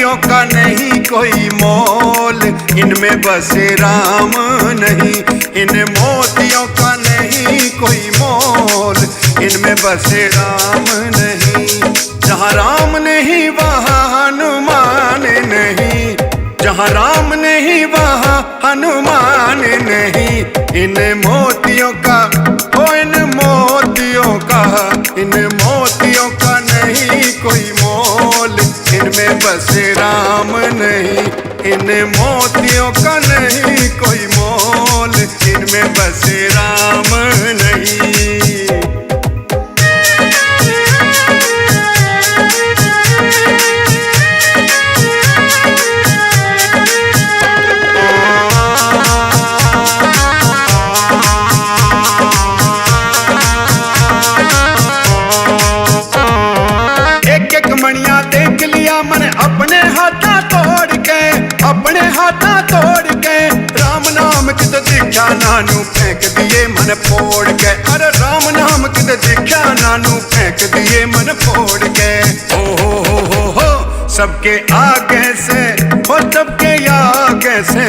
मोतियों का नहीं कोई मोल, इनमें बसे राम नहीं। इन मोतियों का नहीं कोई मोल, इनमें बसे राम नहीं। जहाँ राम नहीं वहाँ हनुमान नहीं, जहाँ राम नहीं वहाँ हनुमान नहीं। इन मोतियों का इन मोतियों का, इन मोतियों का नहीं कोई मोल, इनमें बसे राम नहीं। इन मोतियों का नहीं कोई मोल, इनमें बसे राम नहीं। मणिया देख लिया मन अपने हाथा तोड़ के, अपने हाथा तोड़ के। राम नाम कित दीक्षा नानू फेंक दिए मन फोड़ के। अरे राम नाम कित दीक्षा नानू फेंक दिए मन फोड़ के। हो सबके आगे से हो, सबके आगे से,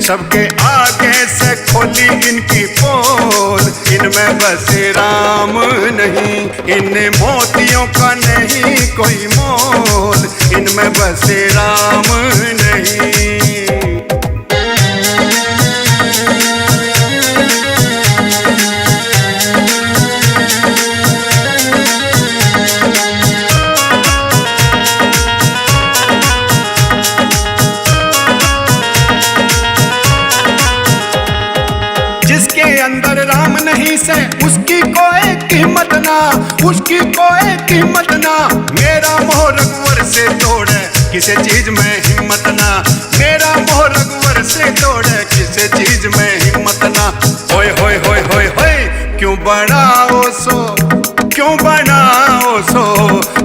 सबके आगे से खोली इनकी पोल, इनमें बसे राम नहीं। इन मोतियों का नहीं कोई मोल, इनमें बसे राम नहीं। जिसके अंदर राम नहीं से उसकी कोई कीमत ना, उसकी कोई कीमत ना। मेरा मोह रघुवर से तोड़े किसी चीज में हिम्मत ना, मेरा मोह रघुवर से तोड़े किसी चीज में हिम्मत ना। होय होय होय होय होय क्यों बनाओ सो, क्यों बनाओ सो,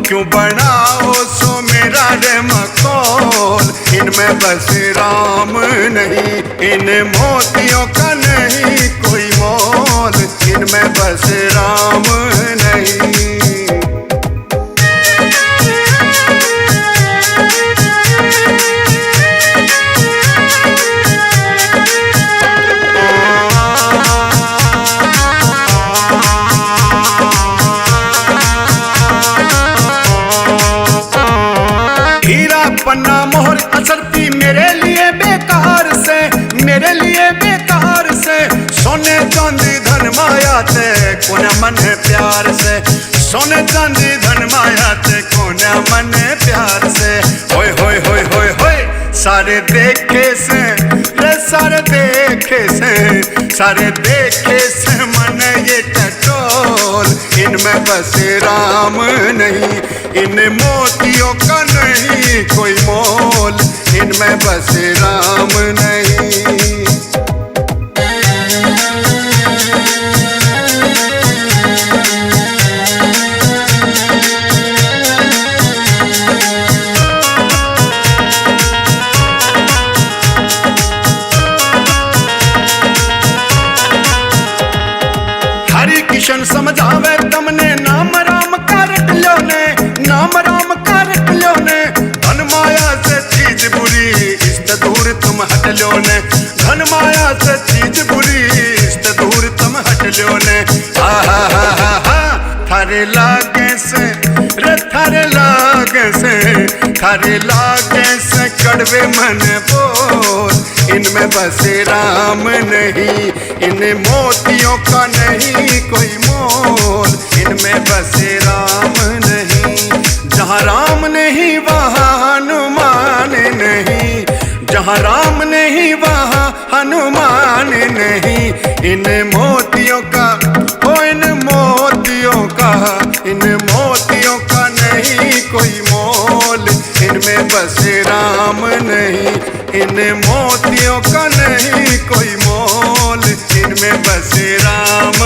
क्यों बनाओ सो मेरा रे मखौल, इनमें बसे राम नहीं। इन मोतियों का नहीं कोई मोल, इनमें बसे राम नहीं। हीरा पन्ना मोहर असरती मेरे लिए बेकार से, मेरे लिए बेकार से। सोने चांदी धन माया ते कोने मन है प्यार से, सोने चांदी धन माया ते कोने मन है प्यार से। होय होय होय होय होय सारे देखे से रे, सारे देखे से, सारे देखे से मन ये टटोल, इनमें बसे राम नहीं। इन मोतियों का नहीं कोई मोल, इनमें बसे राम नहीं। हरि किशन समझावे तमने नाम राम का रट लो ने, नाम राम का रट लो ने। धन माया से चीज बुरी इष्ट दूर तुम हट लो ने, धन माया से चीज बुरी इष्ट दूर तुम हट लो ने। हा हा हा हा हा थारे लागे से रे, थारे लागे से, थारे लागे से कड़वे मन बोल, इनमें बसे राम नहीं। इन मोतियों का नहीं कोई मोल, इनमें बसे राम नहीं। जहाँ राम नहीं वहाँ हनुमान नहीं, जहाँ राम नहीं वहाँ हनुमान नहीं। इन मोतियों का इन मोतियों का, इन मोतियों का नहीं कोई मोल, इनमें बसे राम नहीं। इन मोतियों का नहीं कोई मोल, इनमें बसे राम